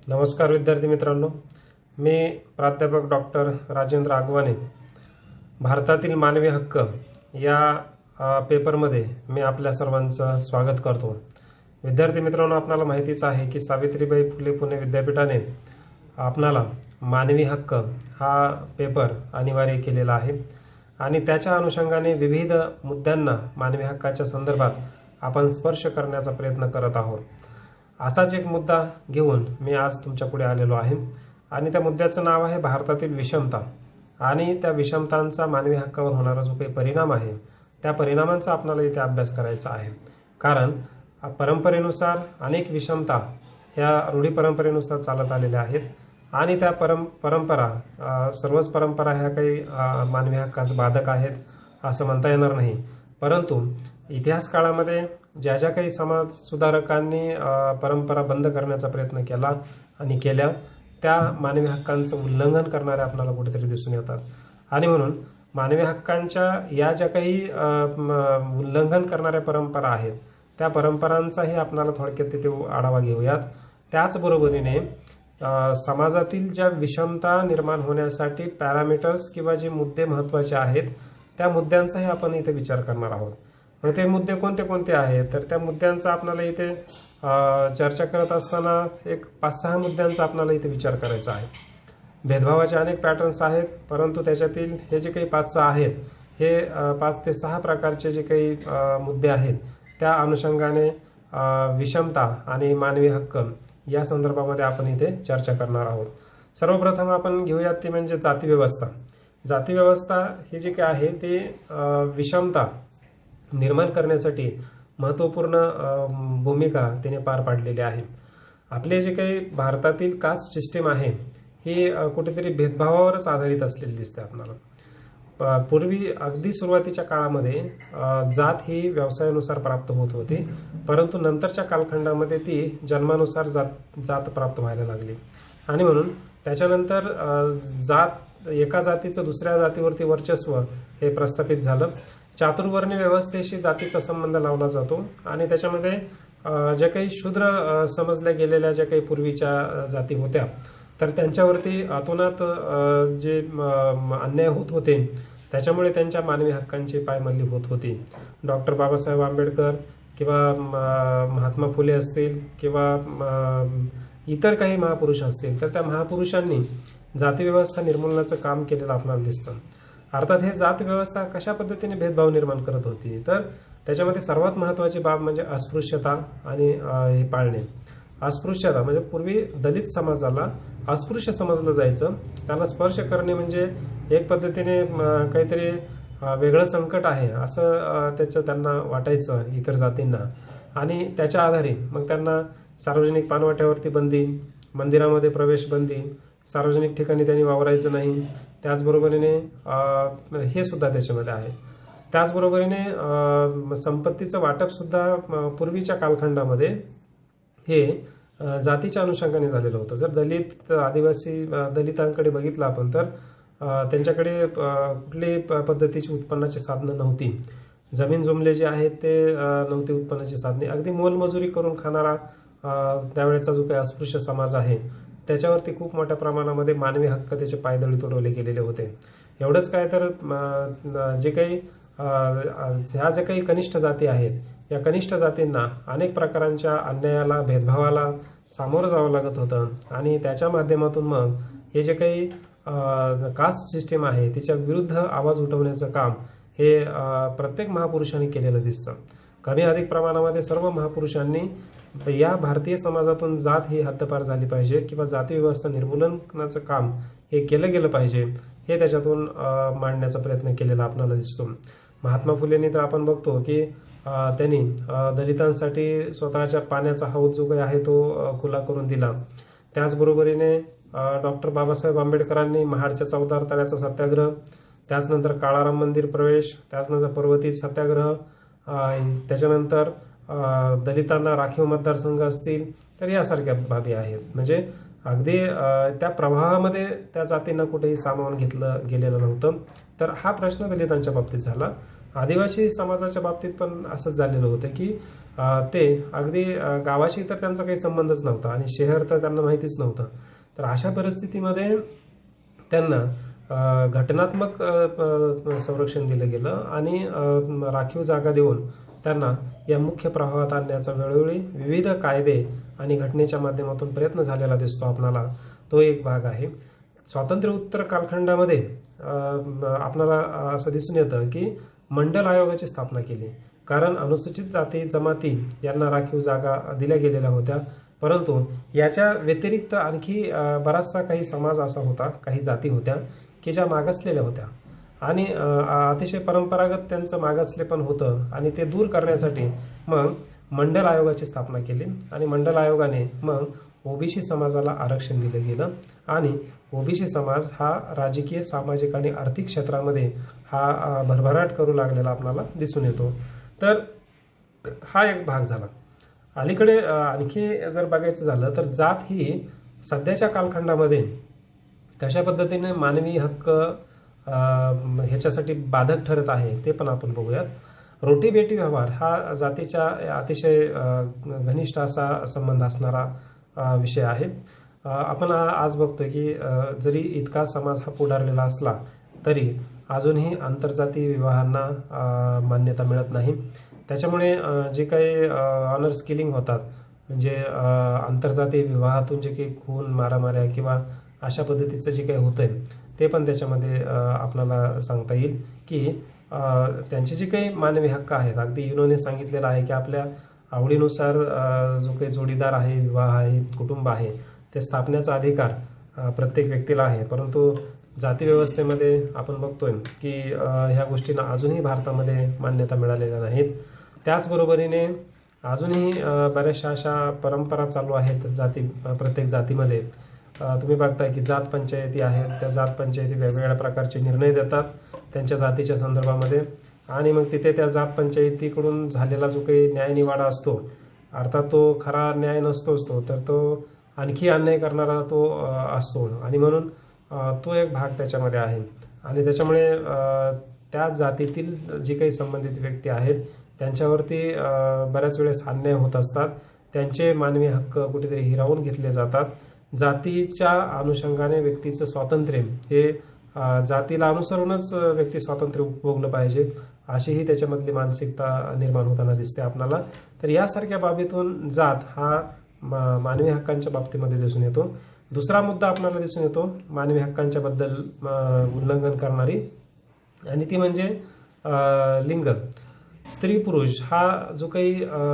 नमस्कार विद्यार्थी मित्रांनो, मी प्राध्यापक डॉक्टर राजेंद्र आगवाने. भारतातील मानवी हक्क या पेपरमध्ये मी आपल्या सर्वांचं स्वागत करतो. विद्यार्थी मित्रांनो, आपणाला माहितीच आहे की सावित्रीबाई फुले पुणे विद्यापीठाने आपणाला मानवी हक्क हा पेपर अनिवार्य केलेला आहे आणि त्याच्या अनुषंगाने विविध मुद्द्यांना मानवी हक्काच्या संदर्भात आपण स्पर्श करण्याचा प्रयत्न करत आहोत. असाच एक मुद्दा घेऊन मी आज तुमच्या पुढे आलेलो आहे आणि त्या मुद्द्याचं नाव आहे भारतातील विषमता आणि त्या विषमतांचा मानवी हक्कावर होणारा जो काही परिणाम आहे त्या परिणामांचा आपल्याला इथे अभ्यास करायचा आहे. कारण परंपरेनुसार अनेक विषमता ह्या रूढी परंपरेनुसार चालत आलेल्या आहेत आणि त्या परंपरा सर्वच परंपरा ह्या काही मानवी हक्कास बाधक आहेत असं म्हणता येणार नाही. परंतु इतिहास काळामध्ये ज्या ज्या काही समाज सुधारकांनी परंपरा बंद करण्याचा प्रयत्न केला आणि केल्या त्या मानवी हक्कांचं उल्लंघन करणारे आपल्याला कुठेतरी दिसून येतात. आणि म्हणून मानवी हक्कांच्या या ज्या काही उल्लंघन करणाऱ्या परंपरा आहेत त्या परंपरांचाही आपल्याला थोडक्यात तिथे आढावा घेऊयात. त्याचबरोबरीने समाजातील ज्या विषमता निर्माण होण्यासाठी पॅरामीटर्स किंवा जे मुद्दे महत्त्वाचे आहेत त्या मुद्द्यांचाही आपण इथे विचार करणार आहोत. मग ते मुद्दे कोणते कोणते आहेत तर त्या मुद्द्यांचा आपल्याला इथे चर्चा करत असताना एक 5-6 मुद्द्यांचा आपल्याला इथे विचार करायचा आहे. भेदभावाचे अनेक पॅटर्न्स आहेत, परंतु त्याच्यातील हे जे काही 5-6 आहेत हे 5 ते 6 प्रकारचे जे काही मुद्दे आहेत त्या अनुषंगाने विषमता आणि मानवी हक्क या संदर्भामध्ये आपण इथे चर्चा करणार आहोत. सर्वप्रथम आपण घेऊयात ते म्हणजे जाती व्यवस्था. जाती व्यवस्था हे जे काय आहे ते विषमता निर्माण करण्यासाठी महत्त्वपूर्ण भूमिका त्याने पार पाडलेली आहे. आपले जे काही भारतातील कास्ट सिस्टीम आहे ही कुठेतरी भेदभावावरच आधारित असलेली दिसते आपल्याला. पूर्वी अगदी सुरुवातीच्या काळामध्ये जात ही व्यवसायानुसार प्राप्त होत होती, परंतु नंतरच्या कालखंडामध्ये ती जन्मानुसार जात प्राप्त व्हायला लागली आणि म्हणून त्याच्यानंतर एका जातीचं दुसऱ्या जातीवरती वर्चस्व हे प्रस्थापित झालं. चातुर्वर्ण्य व्यवस्थेशी जातीचा संबंध लावला जातो आणि त्याच्यामध्ये ज्या काही शूद्र समजल्या गेलेल्या ज्या काही पूर्वीच्या जाती होत्या तर त्यांच्यावरती अतोनात जे अन्याय होत होते त्याच्यामुळे त्यांच्या मानवी हक्कांची पायमल्ली होत होती. डॉक्टर बाबासाहेब आंबेडकर किंवा महात्मा फुले असतील किंवा इतर काही महापुरुष असतील तर त्या महापुरुषांनी जाती व्यवस्था निर्मूलनाचं काम केलेलं आपल्याला दिसतं. अर्थात हे जात व्यवस्था कशा पद्धतीने भेदभाव निर्माण करत होती तर त्याच्यामध्ये सर्वात महत्त्वाची बाब म्हणजे अस्पृश्यता आणि हे पाळणे. अस्पृश्यता म्हणजे पूर्वी दलित समाजाला अस्पृश्य समजलं जायचं, त्याला स्पर्श करणे म्हणजे एक पद्धतीने काहीतरी वेगळं संकट आहे असं त्यांना वाटायचं इतर जातींना आणि त्याच्या आधारे मग त्यांना सार्वजनिक पानवाट्यावरती बंदी, मंदिरामध्ये प्रवेश बंदी, सार्वजनिक ठिकाणी त्यांनी वावरायचं नाही, त्याचबरोबरीने हे सुद्धा त्याच्यामध्ये आहे. त्याचबरोबरीने संपत्तीचं वाटप सुद्धा पूर्वीच्या कालखंडामध्ये हे जातीच्या अनुषंगाने झालेलं होतं. जर दलित आदिवासी दलितांकडे बघितलं आपण तर त्यांच्याकडे कुठल्याही पद्धतीची उत्पन्नाची साधनं नव्हती. जमीन जुमले जे आहेत ते नव्हती उत्पन्नाची साधने. अगदी मोलमजुरी करून खाणारा त्यावेळेचा जो काही अस्पृश्य समाज आहे त्याच्यावरती खूप मोठ्या प्रमाणामध्ये मानवी हक्क त्याचे पायदळी तुडवले गेलेले होते. एवढंच काय तर जे काही ह्या ज्या काही कनिष्ठ जाती आहेत या कनिष्ठ जातींना अनेक प्रकारांच्या अन्यायाला भेदभावाला सामोरं जावं लागत होतं आणि त्याच्या माध्यमातून मग हे जे काही कास्ट सिस्टीम आहे तिच्या विरुद्ध आवाज उठवण्याचं काम हे प्रत्येक महापुरुषांनी केलेलं दिसतं. कमी अधिक प्रमाणामध्ये सर्व महापुरुषांनी या भारतीय समाजातून जात ही हद्दपार झाली पाहिजे किंवा जाती व्यवस्था निर्मूलनाचं काम हे केलं गेलं पाहिजे हे त्याच्यातून मांडण्याचा प्रयत्न केलेला आपल्याला दिसतो. महात्मा फुलेंनी तर आपण बघतो की त्यांनी दलितांसाठी स्वतःच्या पाण्याचा हौद जो काही आहे तो खुला करून दिला. त्याचबरोबरीने डॉक्टर बाबासाहेब आंबेडकरांनी महाडच्या 14 तळ्याचा सत्याग्रह, त्याचनंतर काळाराम मंदिर प्रवेश, त्याचनंतर पर्वती सत्याग्रह, त्याच्यानंतर दलितांना राखीव मतदारसंघ असतील तर यासारख्या बाबी आहेत. म्हणजे अगदी त्या प्रवाहामध्ये त्या जातींना कुठेही सामावून घेतलं गेलेलं नव्हतं. तर हा प्रश्न दलितांच्या बाबतीत झाला आदिवासी समाजाच्या बाबतीत पण असंच झालेलं होतं की ते अगदी गावाशी तर त्यांचा काही संबंधच नव्हता आणि शहर तर त्यांना माहितीच नव्हतं. तर अशा परिस्थितीमध्ये त्यांना घटनात्मक संरक्षण दिलं गेलं आणि राखीव जागा देऊन त्यांना या मुख्य प्रवाहात आणण्याचा वेळोवेळी विविध कायदे आणि घटनेच्या माध्यमातून प्रयत्न झालेला दिसतो आपणाला. तो एक भाग आहे. स्वातंत्र्योत्तर कालखंडामध्ये आपल्याला असं दिसून येतं की मंडल आयोगाची स्थापना केली, कारण अनुसूचित जाती जमाती यांना राखीव जागा दिल्या गेलेल्या होत्या. परंतु याच्या व्यतिरिक्त आणखी बराचसा काही समाज असा होता, काही जाती होत्या की ज्या मागासलेल्या होत्या आणि अतिशय परंपरागत त्यांचं मागासलेपण होतं आणि ते दूर करण्यासाठी मग मंडल आयोगाची स्थापना केली आणि मंडल आयोगाने मग ओबीसी समाजाला आरक्षण दिलं गेलं आणि ओबीसी समाज हा राजकीय, सामाजिक आणि आर्थिक क्षेत्रामध्ये हा भरभराट करू लागलेला आपल्याला दिसून येतो. तर हा एक भाग झाला. अलीकडे आणखी जर बघायचं झालं तर जात ही सध्याच्या कालखंडामध्ये कशा पद्धतीने मानवी हक्क ह्याच्यासाठी बाधक ठरत आहे ते पण आपण बघूयात. रोटी बेटी व्यवहार हा जातीच्या अतिशय घनिष्ठ असा संबंध असणारा विषय आहे. आपण आज बघतोय की जरी इतका समाज हा पुढारलेला असला तरी अजूनही आंतरजातीय विवाहांना मान्यता मिळत नाही. त्याच्यामुळे जे काही ऑनर्स किलिंग होतात, म्हणजे आंतरजातीय विवाहातून जे काही खून, मारामाऱ्या किंवा अशा पद्धतीचं जे काही होतंय ते पण त्याच्यामध्ये आपल्याला सांगता येईल की त्यांचे जे काही मानवी हक्क आहेत, अगदी युनोने सांगितलेलं आहे की आपल्या आवडीनुसार जो काही जोडीदार आहे, विवाह आहे, कुटुंब आहे, ते स्थापण्याचा अधिकार प्रत्येक व्यक्तीला आहे. परंतु जाती व्यवस्थेमध्ये आपण बघतोय की ह्या गोष्टींना अजूनही भारतामध्ये मान्यता मिळालेल्या नाहीत. त्याचबरोबरीने अजूनही बऱ्याचशा अशा परंपरा चालू आहेत प्रत्येक जातीमध्ये. तुम्ही बघताय की जात पंचायती आहेत, त्या जात पंचायती वेगवेगळ्या प्रकारचे निर्णय देतात त्यांच्या जातीच्या संदर्भामध्ये आणि मग तिथे त्या जात पंचायतीकडून झालेला जो काही न्यायनिवाडा असतो, अर्थात तो खरा न्याय नसतोच, तर तो आणखी अन्याय करणारा तो असतो आणि म्हणून तो एक भाग त्याच्यामध्ये आहे. आणि त्याच्यामुळे त्या जातीतील जी काही संबंधित व्यक्ती आहेत त्यांच्यावरती बऱ्याच वेळेस अन्याय होत असतात. त्यांचे मानवी हक्क कुठेतरी हिरावून घेतले जातात. जातीच्या अनुषंगाने व्यक्तीचं स्वातंत्र्य हे जातीला अनुसरूनच व्यक्ती स्वातंत्र्य उपभोगलं पाहिजे, अशीही त्याच्यामधली मानसिकता निर्माण होताना दिसते आपल्याला. तर यासारख्या बाबीतून जात हा मानवी हक्कांच्या बाबतीमध्ये दिसून येतो. दुसरा मुद्दा आपल्याला दिसून येतो मानवी हक्कांच्या बद्दल उल्लंघन करणारी, आणि ती म्हणजे लिंग. स्त्री पुरुष हा जो काही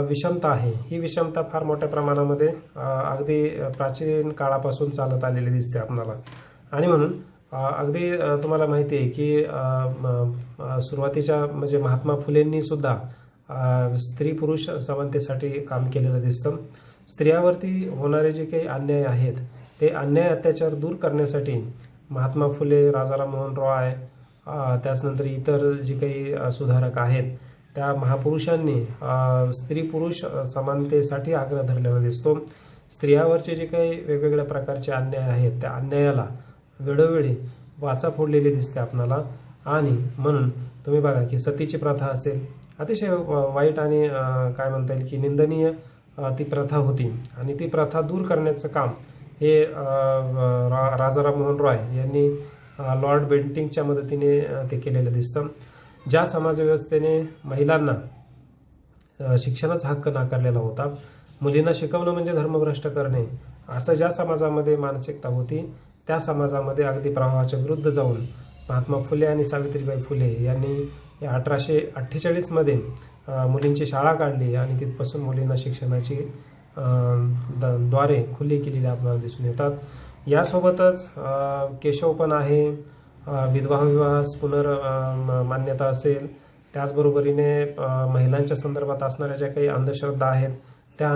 विषमता आहे, ही विषमता फार मोठ्या प्रमाणामध्ये अगदी प्राचीन काळापासून चालत आलेली दिसते आपल्याला. आणि म्हणून अगदी तुम्हाला माहिती आहे की सुरुवातीच्या म्हणजे महात्मा फुलेंनी सुद्धा स्त्री पुरुष समानतेसाठी काम केलेलं दिसतं. स्त्रियावरती होणारे जे काही अन्याय आहेत ते अन्याय अत्याचार दूर करण्यासाठी महात्मा फुले, राजाराम मोहन रॉय, त्याचनंतर इतर जे काही सुधारक आहेत त्या महापुरुषांनी स्त्री पुरुष समानतेसाठी आग्रह धरलेला दिसतो. स्त्रियावरचे जे काही वेगवेगळ्या प्रकारचे अन्याय आहेत त्या अन्यायाला वेळोवेळी वाचा फोडलेली दिसते आपणाला. आणि म्हणून तुम्ही बघा की सतीची प्रथा असेल, अतिशय वाईट आणि काय म्हणता येईल की निंदनीय ती प्रथा होती आणि ती प्रथा दूर करण्याचं काम हे राजाराम मोहन रॉय यांनी लॉर्ड बेंटिंकच्या मदतीने ते केलेलं दिसतं. ज्या समाजव्यवस्थेने महिलांना शिक्षणाचा हक्क नाकारलेला होता, मुलींना शिकवणं म्हणजे धर्मभ्रष्ट करणे, असं ज्या समाजामध्ये मानसिकता होती त्या समाजामध्ये अगदी प्रवाहाच्या विरुद्ध जाऊन महात्मा फुले आणि सावित्रीबाई फुले यांनी 1848मध्ये मुलींची शाळा काढली आणि तिथपासून मुलींना शिक्षणाची द्वारे खुली केलेली आपल्याला दिसून येतात. यासोबतच केशव पण आहे, विधवा विवाहास मान्यता असेल, त्याचबरोबरीने महिलांच्या संदर्भात असणाऱ्या ज्या काही अंधश्रद्धा आहेत त्या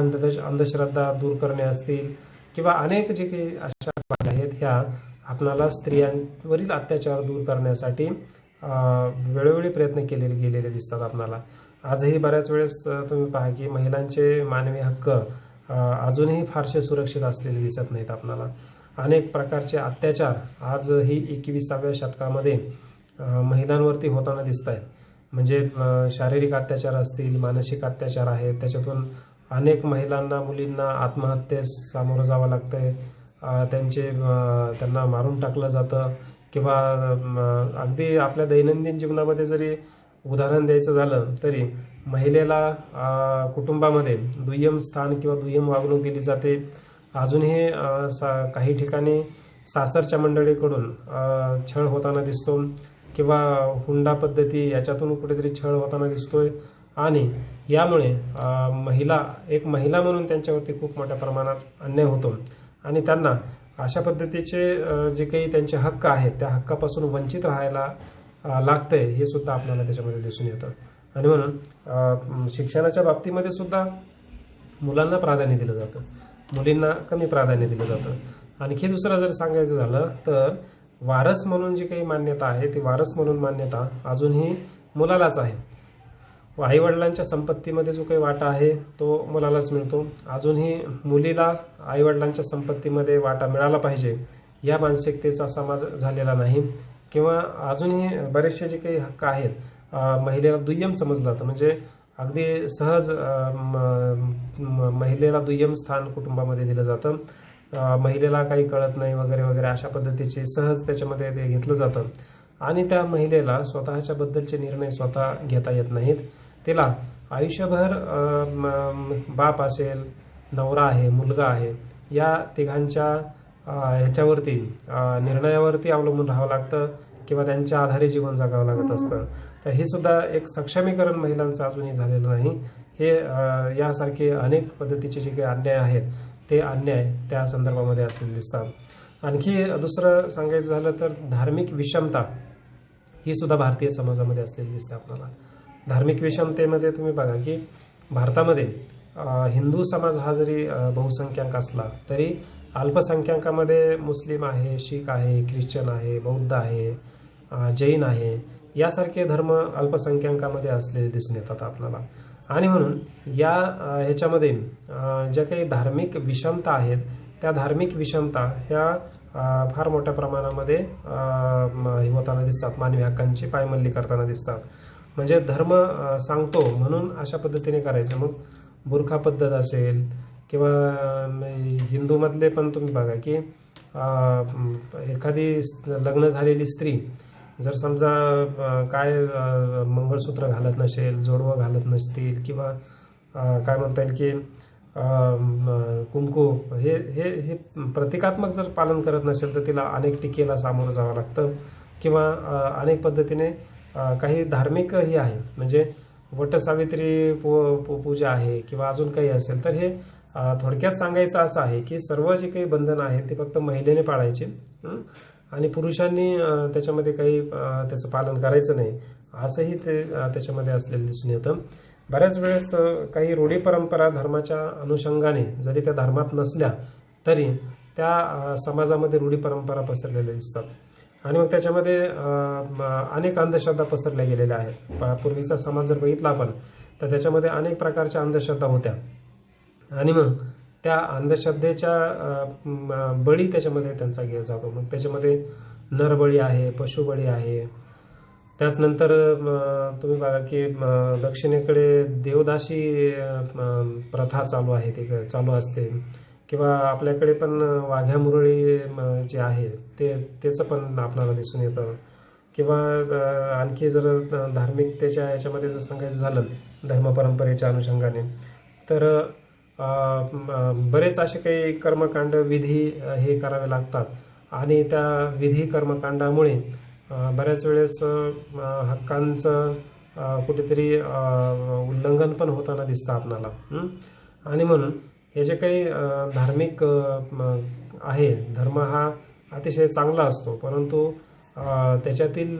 अंधश्रद्धा दूर करणे असतील किंवा अनेक जे काही अशा बाबी आहेत ह्या आपल्याला स्त्रियांवरील अत्याचार दूर करण्यासाठी वेळोवेळी प्रयत्न केलेले गेलेले दिसतात आपल्याला. आजही बऱ्याच वेळेस तुम्ही पहा की महिलांचे मानवी हक्क अजूनही फारसे सुरक्षित असलेले दिसत नाहीत आपल्याला. अनेक प्रकारचे अत्याचार आजही 21व्या शतकामध्ये महिलांवरती होताना दिसत आहेत. म्हणजे शारीरिक अत्याचार असतील, मानसिक अत्याचार आहेत, त्याच्यातून अनेक महिलांना, मुलींना आत्महत्येस सामोरं जावं लागतंय. त्यांना मारून टाकलं जातं किंवा अगदी आपल्या दैनंदिन जीवनामध्ये जरी उदाहरण द्यायचं झालं तरी महिलेला कुटुंबामध्ये दुय्यम स्थान किंवा दुय्यम वागणूक दिली जाते. अजूनही काही ठिकाणी सासरच्या मंडळीकडून छळ होताना दिसतो किंवा हुंडा पद्धती याच्यातून कुठेतरी छळ होताना दिसतोय. आणि यामुळे एक महिला म्हणून त्यांच्यावरती खूप मोठ्या प्रमाणात अन्याय होतो आणि त्यांना अशा पद्धतीचे जे काही त्यांचे हक्क आहेत त्या हक्कापासून वंचित राहायला लागतंय, हे सुद्धा आपल्याला त्याच्यामध्ये दिसून येतं. आणि म्हणून शिक्षणाच्या बाबतीमध्ये सुद्धा मुलांना प्राधान्य दिलं जातं, मुलींना कमी प्राधान्य दिलं जातं. आणखी दुसरं जर सांगायचं झालं तर वारस म्हणून जी काही मान्यता आहे ती वारस म्हणून मान्यता अजूनही मुलालाच आहे. आईवडिलांच्या संपत्तीमध्ये जो काही वाटा आहे तो मुलालाच मिळतो. अजूनही मुलीला आईवडिलांच्या संपत्तीमध्ये वाटा मिळाला पाहिजे या मानसिकतेचा समाज झालेला नाही. किंवा अजूनही बरेचसे जे काही हक्क आहेत महिलेला दुय्यम समजलं जातं. म्हणजे अगदी सहज महिलेला दुय्यम स्थान कुटुंबामध्ये दिलं जातं. महिलेला काही कळत नाही वगैरे वगैरे अशा पद्धतीचे सहज त्याच्यामध्ये ते घेतलं जातं. आणि त्या महिलेला स्वतःच्या बद्दलचे निर्णय स्वतः घेता येत नाहीत. तिला आयुष्यभर बाप असेल, नवरा आहे, मुलगा आहे, या तिघांच्या ह्याच्यावरती निर्णयावरती अवलंबून राहावं लागतं किंवा त्यांच्या आधारे जीवन जगावं लागत असतं. तर हे सुद्धा एक सक्षमीकरण महिलांचं अजूनही झालेलं नाही. हे यासारखे अनेक पद्धतीचे जे काही अन्याय आहेत ते अन्याय त्या संदर्भामध्ये असलेले दिसतात. आणखी दुसरं सांगायचं झालं तर धार्मिक विषमता ही सुद्धा भारतीय समाजामध्ये असलेली दिसते आपल्याला. धार्मिक विषमतेमध्ये तुम्ही बघा की भारतामध्ये हिंदू समाज हा जरी बहुसंख्याक असला तरी अल्पसंख्याकामध्ये मुस्लिम आहे, शीख आहे, ख्रिश्चन आहे, बौद्ध आहे, जैन आहे, यासारखे धर्म अल्पसंख्याकामध्ये असलेले दिसून येतात आपल्याला. आणि म्हणून ह्याच्यामध्ये ज्या काही धार्मिक विषमता आहेत त्या धार्मिक विषमता ह्या फार मोठ्या प्रमाणामध्ये होताना दिसतात, मानवी हक्कांची पायमल्ली करताना दिसतात. म्हणजे धर्म सांगतो म्हणून अशा पद्धतीने करायचं. मग बुरखा पद्धत असेल किंवा हिंदूमधले पण तुम्ही बघा की एखादी लग्न झालेली स्त्री जर समजा काय मंगळसूत्र घालत नसेल, जोडवं घालत नसतील किंवा काय म्हणता येईल की कुंकू हे हे हे प्रतिकात्मक जर पालन करत नसेल तर तिला अनेक टीकेला सामोरं जावं लागतं. किंवा अनेक पद्धतीने काही धार्मिक ही आहे, म्हणजे वटसावित्री पूजा आहे किंवा अजून काही असेल. तर हे थोडक्यात सांगायचं असं आहे की सर्व जे काही बंधनं आहेत ते फक्त महिलेने पाळायचे आणि पुरुषांनी त्याच्यामध्ये काही त्याचं पालन करायचं नाही, असंही ते त्याच्यामध्ये असलेलं दिसून येतं. बऱ्याच वेळेस काही रूढी परंपरा धर्माच्या अनुषंगाने जरी त्या धर्मात नसल्या तरी त्या समाजामध्ये रूढी परंपरा पसरलेल्या दिसतात. आणि मग त्याच्यामध्ये अनेक अंधश्रद्धा पसरल्या गेलेल्या आहेत. पूर्वीचा समाज जर बघितला आपण तर त्याच्यामध्ये अनेक प्रकारच्या अंधश्रद्धा होत्या आणि मग त्या अंधश्रद्धेच्या बळी त्याच्यामध्ये त्यांचा गेला जातो. मग त्याच्यामध्ये नरबळी आहे, पशुबळी आहे. त्याचनंतर तुम्ही बघा की दक्षिणेकडे देवदासी प्रथा चालू आहे, ते चालू असते. किंवा आपल्याकडे पण वाघ्या मुरळी जे आहे त्याचं पण आपल्याला दिसून येतं. किंवा आणखी जर धार्मिकतेच्या याच्यामध्ये जर सांगायचं झालं धर्मपरंपरेच्या अनुषंगाने तर बरेच असे काही कर्मकांड विधी हे करावे लागतात आणि त्या विधी कर्मकांडामुळे बऱ्याच वेळेस हक्कांचं कुठेतरी उल्लंघन पण होताना दिसतं आपणाला. आणि म्हणून हे जे काही धार्मिक आहे, धर्म हा अतिशय चांगला असतो, परंतु त्याच्यातील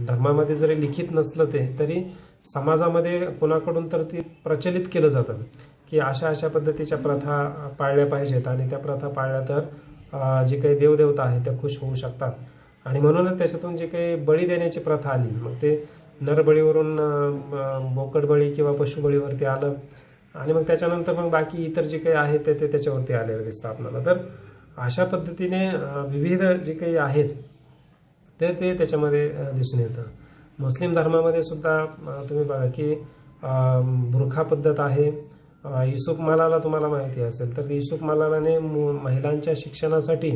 धर्मामध्ये जरी लिखित नसलं ते तरी समाजामध्ये कोणाकडून तर ती प्रचलित केलं जातं की अशा अशा पद्धतीच्या प्रथा पाळल्या पाहिजेत आणि त्या प्रथा पाळल्या तर जे काही देवदेवता आहेत त्या खुश होऊ शकतात. आणि म्हणूनच त्याच्यातून जे काही बळी देण्याची प्रथा आली, मग ते नरबळीवरून बोकडबळी किंवा पशुबळीवरती आलं आणि मग त्याच्यानंतर मग बाकी इतर जे काही आहे ते त्याच्यावरती आलेलं दिसतं आपल्याला. तर अशा पद्धतीने विविध जे काही आहेत ते त्याच्यामध्ये दिसून येतं. मुस्लिम धर्मामध्ये सुद्धा तुम्ही बघा की बुरखा पद्धत आहे. युसुफ मलाला तुम्हाला माहिती असेल तर युसुफ मलालाने महिलांच्या शिक्षणासाठी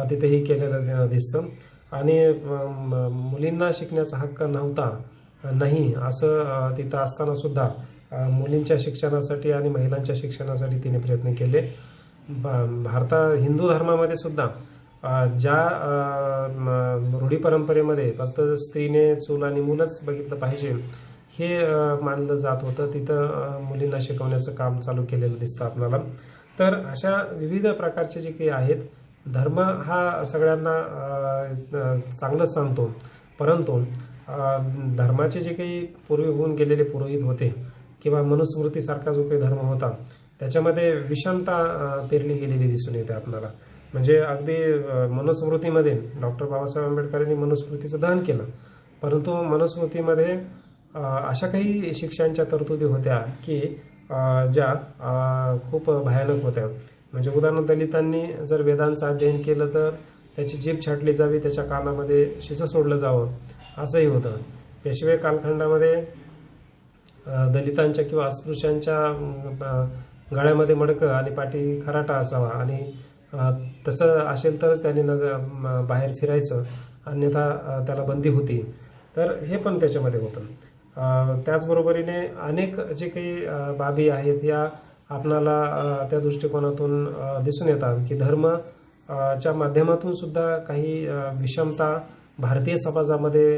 तिथेही केलेलं दिसतं आणि मुलींना शिकण्याचा हक्क नाही असं तिथं असताना सुद्धा मुलींच्या शिक्षणासाठी आणि महिलांच्या शिक्षणासाठी तिने प्रयत्न केले. हिंदू धर्मामध्ये सुद्धा ज्या रूढी परंपरेमध्ये फक्त स्त्रीने चूल आणि मूलच बघितलं पाहिजे हे मानलं जात होतं, तिथं मुलींना शिकवण्याचं काम चालू केलेलं दिसतं आपल्याला. तर अशा विविध प्रकारचे जे काही आहेत, धर्म हा सगळ्यांना चांगलंच सांगतो, परंतु धर्माचे जे काही पूर्वी होऊन गेलेले पुरोहित होते किंवा मनुस्मृतीसारखा जो काही धर्म होता त्याच्यामध्ये विषमता पेरली गेलेली दिसून येते आपल्याला. म्हणजे अगदी मनुस्मृतीमध्ये डॉक्टर बाबासाहेब आंबेडकरांनी मनुस्मृतीचं दहन केलं, परंतु मनुस्मृतीमध्ये अशा काही शिक्षांच्या तरतुदी होत्या की ज्या खूप भयानक होत्या. म्हणजे उदाहरण, दलितांनी जर वेदांचं अध्ययन केलं तर त्याची जीभ छाटली जावी, त्याच्या कानामध्ये शिसं सोडलं जावं, असंही होतं. पेशवे कालखंडामध्ये दलितांच्या किंवा अस्पृश्यांच्या गळ्यामध्ये मडकं आणि पाठी खराटा असावा आणि तसं असेल तरच त्यांनी बाहेर फिरायचं, अन्यथा त्याला बंदी होती. तर हे पण त्याच्यामध्ये होतं. त्याचबरोबरीने अनेक जे काही बाबी आहेत या आपणाला त्या दृष्टिकोनातून दिसून येतात की धर्मच्या माध्यमातून सुद्धा काही विषमता भारतीय समाजामध्ये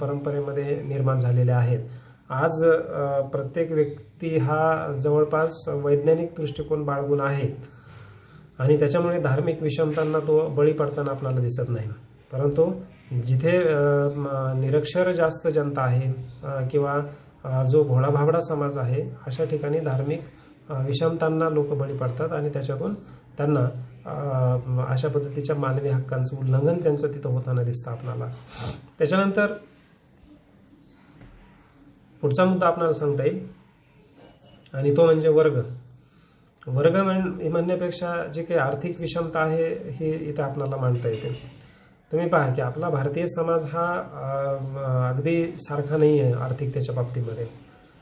परंपरेमध्ये निर्माण झालेल्या आहेत. आज प्रत्येक व्यक्ती हा जवळपास वैज्ञानिक दृष्टिकोन बाळगून आहे आणि त्याच्यामुळे धार्मिक विषमतांना तो बळी पडताना आपल्याला दिसत नाही. परंतु जिथे निरक्षर जास्त जनता आहे किंवा जो भोळा भाबडा समाज आहे अशा ठिकाणी धार्मिक विषमतांना लोक बळी पडतात आणि त्याच्यातून त्यांना अशा पद्धतीच्या मानवी हक्कांचं उल्लंघन त्यांचं तिथं होताना दिसतं आपल्याला. त्याच्यानंतर पुढचा मुद्दा आपल्याला सांगता येईल आणि तो म्हणजे वर्ग म्हणण्यापेक्षा जे काही आर्थिक विषमता आहे हे इथं आपल्याला मांडता येते. तुम्ही पहा की आपला भारतीय समाज हा अगदी सारखा नाही आहे आर्थिकतेच्या बाबतीमध्ये.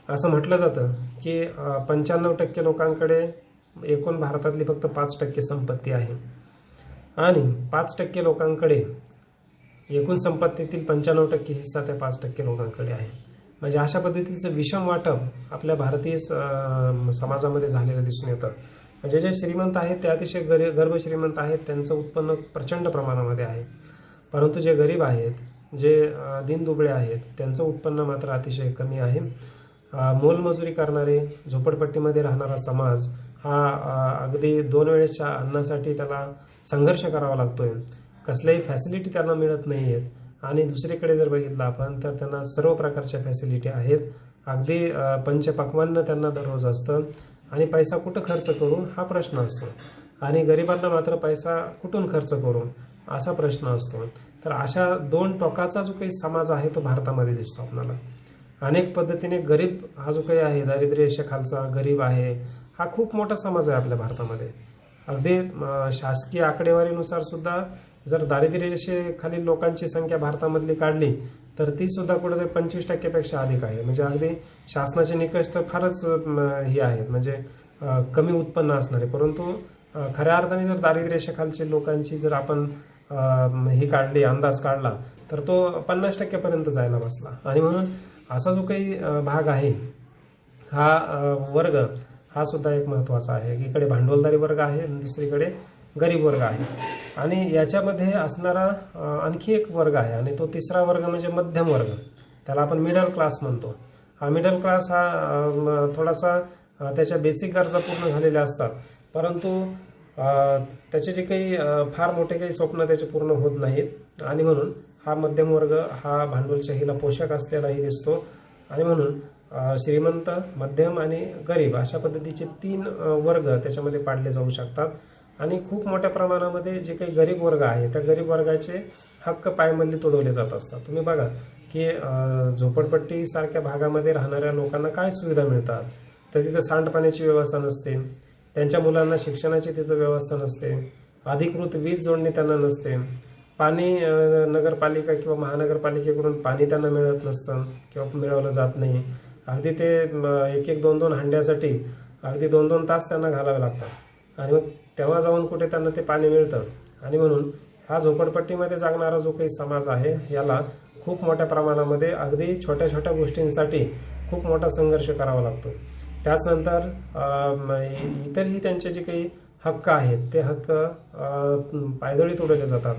असं म्हटलं जातं की 95% लोकांकडे एकूण भारतातली फक्त 5% संपत्ती आहे आणि 5% लोकांकडे एकूण संपत्तीतील 95% हिस्सा त्या 5% लोकांकडे आहे. म्हणजे अशा पद्धतीचं विषम वाटप आपल्या भारतीय समाजामध्ये झालेलं दिसून येतं. म्हणजे जे श्रीमंत आहेत ते अतिशय गर्भ श्रीमंत आहेत, त्यांचं उत्पन्न प्रचंड प्रमाणामध्ये आहे, परंतु जे गरीब आहेत, जे दीनदुबळे आहेत, त्यांचं उत्पन्न मात्र अतिशय कमी आहे. मोलमजुरी करणारे, झोपडपट्टीमध्ये राहणारा समाज हा अगदी 2 वेळेच्या अन्नासाठी त्याला संघर्ष करावा लागतोय. कसल्याही फॅसिलिटी त्यांना मिळत नाही आहेत आणि दुसरीकडे जर बघितलं आपण तर त्यांना सर्व प्रकारच्या फॅसिलिटी आहेत. अगदी पंचपक्वान्न त्यांना दररोज असतं आणि पैसा कुठं खर्च करू हा प्रश्न असतो आणि गरिबांना मात्र पैसा कुठून खर्च करू असा प्रश्न असतो. तर अशा 2 टोकाचा जो काही समाज आहे तो भारतामध्ये दिसतो आपल्याला. अनेक पद्धतीने गरीब हा जो काही आहे, दारिद्र्य रेषेखालचा गरीब आहे, हा खूप मोठा समाज आहे आपल्या भारतामध्ये. अगदी शासकीय आकडेवारीनुसार सुद्धा जर दारिद्र्य रेषेखालील लोकांची संख्या भारतामधली काढली तर ती सुद्धा कुठेतरी 25% अधिक आहे. म्हणजे अगदी शासनाचे निकष तर फारच हे आहेत, म्हणजे कमी उत्पन्न असणारे, परंतु खऱ्या अर्थाने जर दारिद्र्य रेषेखालच्या लोकांची जर आपण ही काढली, अंदाज काढला तर तो 50% पर्यंत जायला बसला. आणि म्हणून असा जो काही भाग आहे हा वर्ग हा सुद्धा एक महत्त्वाचा आहे. इकडे भांडवलदारी वर्ग आहे आणि दुसरीकडे गरीब वर्ग आहे. आणि याच्यामध्ये असणारा आणखी एक वर्ग आहे आणि तो तिसरा वर्ग म्हणजे मध्यम वर्ग, त्याला आपण मिडल क्लास म्हणतो. हा मिडल क्लास हा थोडासा त्याच्या बेसिक गरजा पूर्ण झालेल्या असतात, परंतु त्याचे जे काही फार मोठे काही स्वप्न त्याचे पूर्ण होत नाहीत आणि म्हणून हा मध्यम वर्ग हा भांडवलशाहीला पोषक असलेलाही दिसतो. आणि म्हणून श्रीमंत, मध्यम आणि गरीब अशा पद्धतीचे 3 वर्ग त्याच्यामध्ये पाडले जाऊ शकतात. आणि खूप मोठ्या प्रमाणामध्ये जे काही गरीब वर्ग आहे त्या गरीब वर्गाचे हक्क पायमल्ली तोडवले जात असतात. तुम्ही बघा की झोपडपट्टीसारख्या भागामध्ये राहणाऱ्या लोकांना काय सुविधा मिळतात, तर तिथं सांडपाण्याची व्यवस्था नसते, त्यांच्या मुलांना शिक्षणाची तिथं व्यवस्था नसते, अधिकृत वीज जोडणी त्यांना नसते, पाणी नगरपालिका किंवा महानगरपालिकेकडून पाणी त्यांना मिळत नसतं किंवा मिळवलं जात नाही. अगदी ते एक एक दोन दोन हांड्यासाठी अगदी 2-2 तास त्यांना घालावे लागतात आणि मग तेव्हा जाऊन कुठे त्यांना ते पाणी मिळतं. आणि म्हणून हा झोपडपट्टीमध्ये जगणारा जो काही समाज आहे याला खूप मोठ्या प्रमाणामध्ये अगदी छोट्या छोट्या गोष्टींसाठी खूप मोठा संघर्ष करावा लागतो. त्याचनंतर इतरही त्यांचे जे काही हक्क आहेत ते हक्क पायदळी तोडले जातात.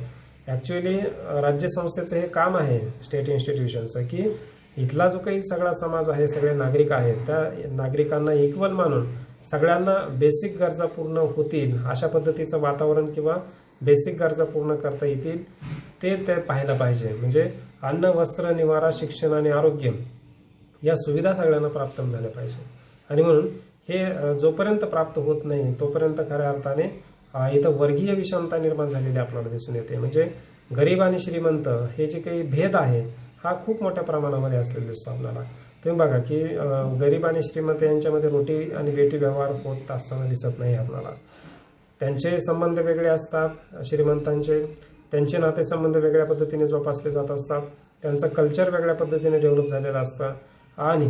ॲक्च्युअली राज्यसंस्थेचं हे काम आहे स्टेट इन्स्टिट्यूशनचं की इथला जो काही सगळा समाज आहे, सगळे नागरिक आहेत, त्या नागरिकांना इक्वल मानून सगळ्यांना बेसिक गरजा पूर्ण होतील अशा पद्धतीचं वातावरण किंवा बेसिक गरजा पूर्ण करता येतील ते पाहायला पाहिजे. म्हणजे अन्न, वस्त्र, निवारा, शिक्षण आणि आरोग्य या सुविधा सगळ्यांना प्राप्त झाल्या पाहिजे. आणि म्हणून हे जोपर्यंत प्राप्त होत नाही तोपर्यंत खऱ्या अर्थाने इथं वर्गीय विषमता निर्माण झालेली आपल्याला दिसून येते. म्हणजे गरीब आणि श्रीमंत हे जे काही भेद आहे हा खूप मोठ्या प्रमाणामध्ये असलेला दिसतो आपल्याला. तुम्ही बघा की गरीब आणि श्रीमंत यांच्यामध्ये रोटी आणि बेटी व्यवहार होत असताना दिसत नाही आपल्याला. त्यांचे संबंध वेगळे असतात. श्रीमंतांचे त्यांचे नातेसंबंध वेगळ्या पद्धतीने जोपासले जात असतात. त्यांचं कल्चर वेगळ्या पद्धतीने डेव्हलप झालेलं असतं आणि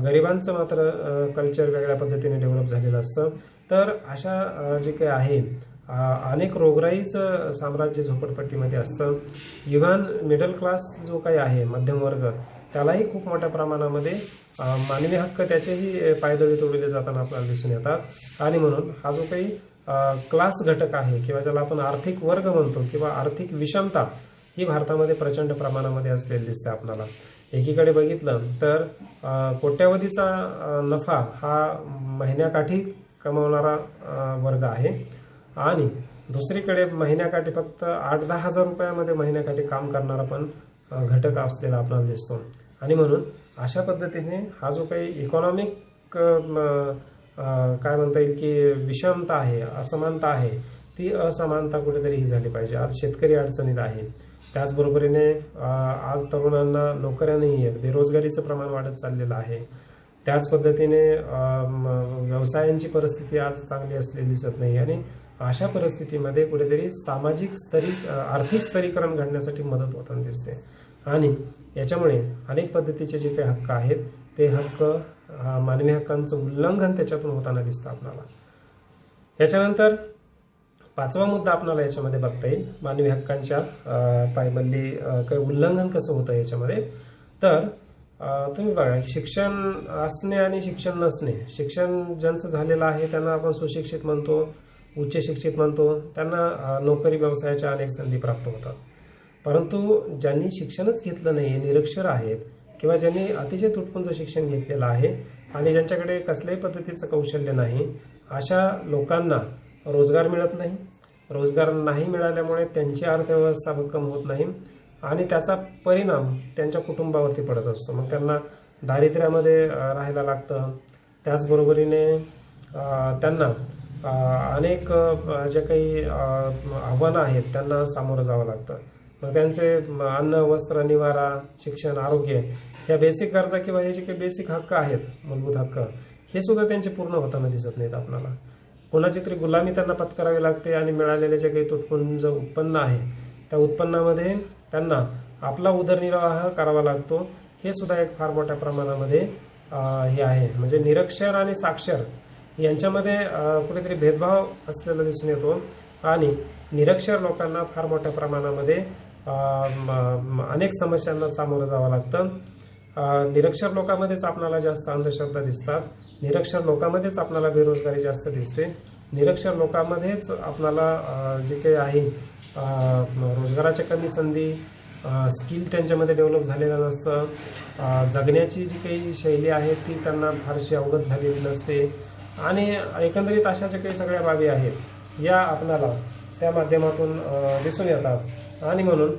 गरिबांचं मात्र कल्चर वेगळ्या पद्धतीने डेव्हलप झालेलं असतं. तर अशा जे काही आहे अनेक रोगराईचं साम्राज्य झोपडपट्टीमध्ये असतं. इव्हन मिडल क्लास जो काही आहे, मध्यम वर्ग, त्यालाही खूप मोठ्या प्रमाणामध्ये मानवी हक्क त्याचेही पायदळी तोडले जाताना आपल्याला दिसून येतात. आणि म्हणून हा जो काही क्लास घटक आहे किंवा ज्याला आपण आर्थिक वर्ग म्हणतो किंवा आर्थिक विषमता ही भारतामध्ये प्रचंड प्रमाणामध्ये असलेली दिसते आपल्याला. एकीकडे बघितलं तर कोट्यावधीचा नफा हा महिन्याकाठी कमावणारा वर्ग आहे आणि दुसरीकडे महिन्याकाठी फक्त 8-10 हजार रुपयामध्ये महिन्याकाठी काम करणारा पण घटक असलेला आपल्याला दिसतो. आणि म्हणून अशा पद्धतीने हा जो काही इकॉनॉमिक काय म्हणता येईल की विषमता आहे, असमानता आहे, ती असमानता कुठेतरी ही झाली पाहिजे. आज शेतकरी अडचणीत आहे, त्याचबरोबरीने आज तरुणांना नोकऱ्या नाही आहेत, बेरोजगारीचं प्रमाण वाढत चाललेलं आहे. त्याच पद्धतीने व्यवसायांची परिस्थिती आज चांगली असलेली दिसत नाही आणि अशा परिस्थितीमध्ये कुठेतरी सामाजिक आर्थिक स्तरीकरण घडण्यासाठी मदत होताना दिसते. आणि याच्यामुळे अनेक पद्धतीचे जे काही हक्क आहेत ते हक्क मानवी हक्कांचं उल्लंघन त्याच्यातून होताना दिसतं आपल्याला. याच्यानंतर 5वा मुद्दा आपल्याला याच्यामध्ये बघता येईल मानवी हक्कांच्या पायबंदी काही उल्लंघन कसं होतं याच्यामध्ये. तर तुम्ही बघा, शिक्षण असणे आणि शिक्षण नसणे, शिक्षण ज्यांचं झालेलं आहे त्यांना आपण सुशिक्षित म्हणतो, उच्च शिक्षित म्हणतो, त्यांना नोकरी व्यवसायाच्या अनेक संधी प्राप्त होतात. परंतु ज्यांनी शिक्षणच घेतलं नाही, निरक्षर आहेत किंवा ज्यांनी अतिशय तुटपुंज शिक्षण घेतलेलं आहे आणि ज्यांच्याकडे कसल्याही पद्धतीचं कौशल्य नाही, अशा लोकांना रोजगार मिळत नाही. रोजगार नाही मिळाल्यामुळे त्यांची अर्थव्यवस्था भक्कम होत नाही आणि त्याचा परिणाम त्यांच्या कुटुंबावरती पडत असतो. मग त्यांना दारिद्र्यामध्ये राहायला लागतं. त्याचबरोबरीने त्यांना अनेक जे काही आव्हानं आहेत त्यांना सामोरं जावं लागतं. मग त्यांचे अन्न, वस्त्र, निवारा, शिक्षण, आरोग्य या बेसिक गरजा किंवा हे जे काही बेसिक हक्क आहेत, मूलभूत हक्क, हे सुद्धा त्यांचे पूर्ण होताना दिसत नाहीत आपल्याला. कोणाची तरी गुलामी त्यांना पत्करावी लागते आणि मिळालेले जे काही तुटपुंज उत्पन्न आहे त्या उत्पन्नामध्ये त्यांना आपला उदरनिर्वाह करावा लागतो. हे सुद्धा एक फार मोठ्या प्रमाणामध्ये हे आहे. म्हणजे निरक्षर आणि साक्षर यांच्यामध्ये कुठेतरी भेदभाव असलेला दिसून येतो आणि निरक्षर लोकांना फार मोठ्या प्रमाणामध्ये अनेक समस्यांना सामोरं जावं लागतं. निरक्षर लोकांमध्येच आपल्याला जास्त अंधश्रद्धा दिसतात. निरक्षर लोकांमध्येच आपल्याला बेरोजगारी जास्त दिसते. निरक्षर लोकांमध्येच आपल्याला जे काही आहे रोजगाराच्या कमी संधी, स्किल त्यांच्यामध्ये डेव्हलप झालेलं नसतं, जगण्याची जी काही शैली आहे ती त्यांना फारशी अवगत झालेली नसते आणि एकंदरीत अशा ज्या काही सगळ्या बाबी आहेत या आपल्याला त्या माध्यमातून दिसून येतात. आणि म्हणून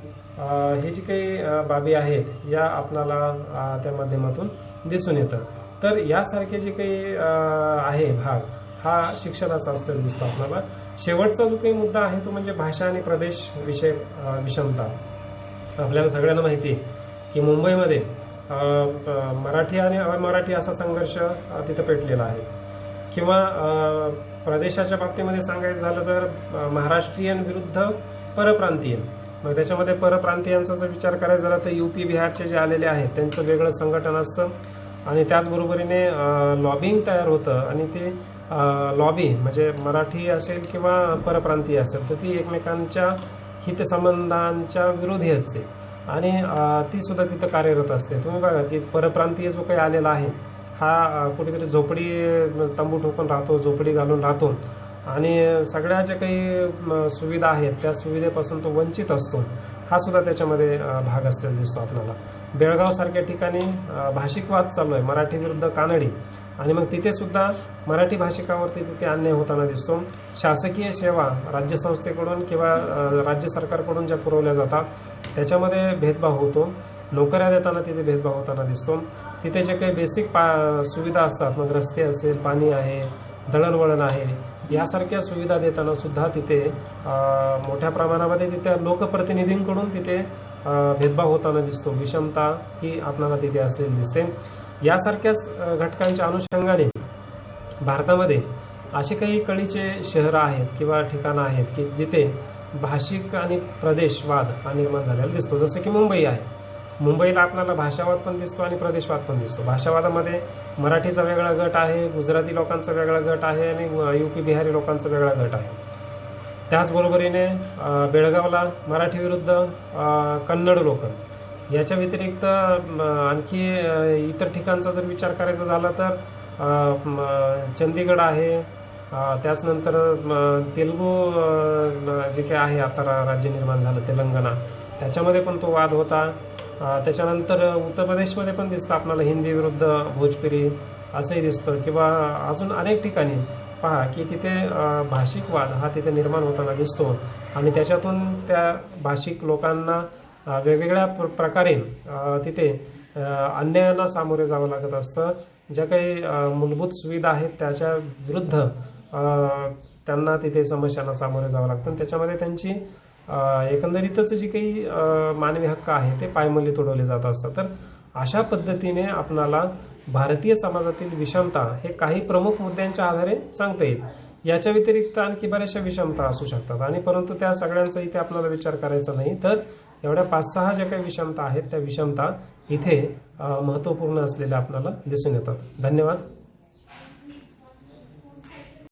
हे जे काही बाबी आहेत या आपल्याला त्या माध्यमातून दिसून येतं. तर यासारखे जे काही आहे भाग हा शिक्षणाचा असलेला दिसतो आपल्याला. शेवटचा जो काही मुद्दा आहे तो म्हणजे भाषा आणि प्रदेश विषयक विषमता. आपल्याला सगळ्यांना माहिती आहे की मुंबईमध्ये मराठी आणि अमराठी असा संघर्ष तिथं पेटलेला आहे. किंवा प्रदेशाच्या बाबतीमध्ये सांगायचं झालं तर महाराष्ट्रीयन विरुद्ध परप्रांतीय मग त्याच्यामध्ये परप्रांतीयांचा जर विचार करायचा झाला तर UP बिहारचे जे आलेले आहेत त्यांचं वेगळं संघटन असतं आणि त्याचबरोबरीने लॉबिंग तयार होतं आणि ते लॉबी म्हणजे मराठी असेल किंवा परप्रांतीय असेल तर ती एकमेकांच्या हितसंबंधांच्या विरोधी असते आणि ती सुद्धा तिथं कार्यरत असते. तुम्ही बघा की परप्रांतीय जो काही आलेला आहे हा कुठेतरी झोपडी तंबू ठोकून राहतो, झोपडी घालून राहतो आणि सगळ्या ज्या काही सुविधा आहेत त्या सुविधेपासून तो वंचित असतो. हा सुद्धा त्याच्यामध्ये भाग असलेला दिसतो आपल्याला. बेळगावसारख्या ठिकाणी भाषिक वाद चालू आहे, मराठी विरुद्ध कानडी, आणि मग तिथे सुद्धा मराठी भाषिकावरती तिथे अन्याय होताना दिसतो. शासकीय सेवा राज्य संस्थेकडून किंवा राज्य सरकारकडून ज्या पुरवल्या जातात त्याच्यामध्ये भेदभाव होतो. नोकऱ्या देताना तिथे भेदभाव होताना दिसतो. तिथे जे काही बेसिक सुविधा असतात, मग रस्ते असेल, पाणी आहे, दळणवळण आहे, यासारख्या सुविधा देताना सुद्धा तिथे मोठ्या प्रमाणामध्ये तिथे लोकप्रतिनिधींकडून तिथे भेदभाव होताना दिसतो. विषमता ही आपल्याला तिथे असलेली दिसते. यासारख्याच घटकांच्या अनुषंगाने भारतामध्ये असे काही कळीचे शहरं आहेत किंवा ठिकाणं आहेत की जिथे भाषिक आणि प्रदेशवाद हा निर्माण झालेला दिसतो. जसं की मुंबई आहे. मुंबईला आपल्याला भाषावाद पण दिसतो आणि प्रदेशवाद पण दिसतो. भाषावादामध्ये मराठीचा वेगळा गट आहे, गुजराती लोकांचा वेगळा गट आहे आणि UP बिहारी लोकांचा वेगळा गट आहे. त्याचबरोबरीने बेळगावला मराठी विरुद्ध कन्नड लोक. याच्या व्यतिरिक्त आणखी इतर ठिकाणचा जर विचार करायचा झाला तर चंदीगड आहे. त्याचनंतर तेलुगू जे काही आहे आता राज्य निर्माण झालं तेलंगणा, त्याच्यामध्ये पण तो वाद होता. त्याच्यानंतर उत्तर प्रदेशमध्ये पण दिसतं आपल्याला हिंदी विरुद्ध भोजपुरी असंही दिसतं किंवा अजून अनेक ठिकाणी पहा की तिथे भाषिक वाद हा तिथे निर्माण होताना दिसतो आणि त्याच्यातून त्या भाषिक लोकांना वेगवेगळ्या प्रकारे तिथे अन्यायांना सामोरे जावं लागत असतं. ज्या काही मूलभूत सुविधा आहेत त्याच्या विरुद्ध त्यांना तिथे समस्यांना सामोरे जावं लागतं. त्याच्यामध्ये त्यांची एकंदरीतच जी काही मानवी हक्क आहे ते पायमल्ली तोडवले जात असतात. तर अशा पद्धतीने आपणाला भारतीय समाजातील विषमता हे काही प्रमुख मुद्द्यांच्या आधारे सांगता येईल. याच्या व्यतिरिक्त आणखी बऱ्याचशा विषमता असू शकतात आणि परंतु त्या सगळ्यांचा इथे आपल्याला विचार करायचा नाही. तर एवढ्या 5-6 ज्या काही विषमता आहेत त्या विषमता इथे महत्त्वपूर्ण असलेल्या आपल्याला दिसून येतात. धन्यवाद.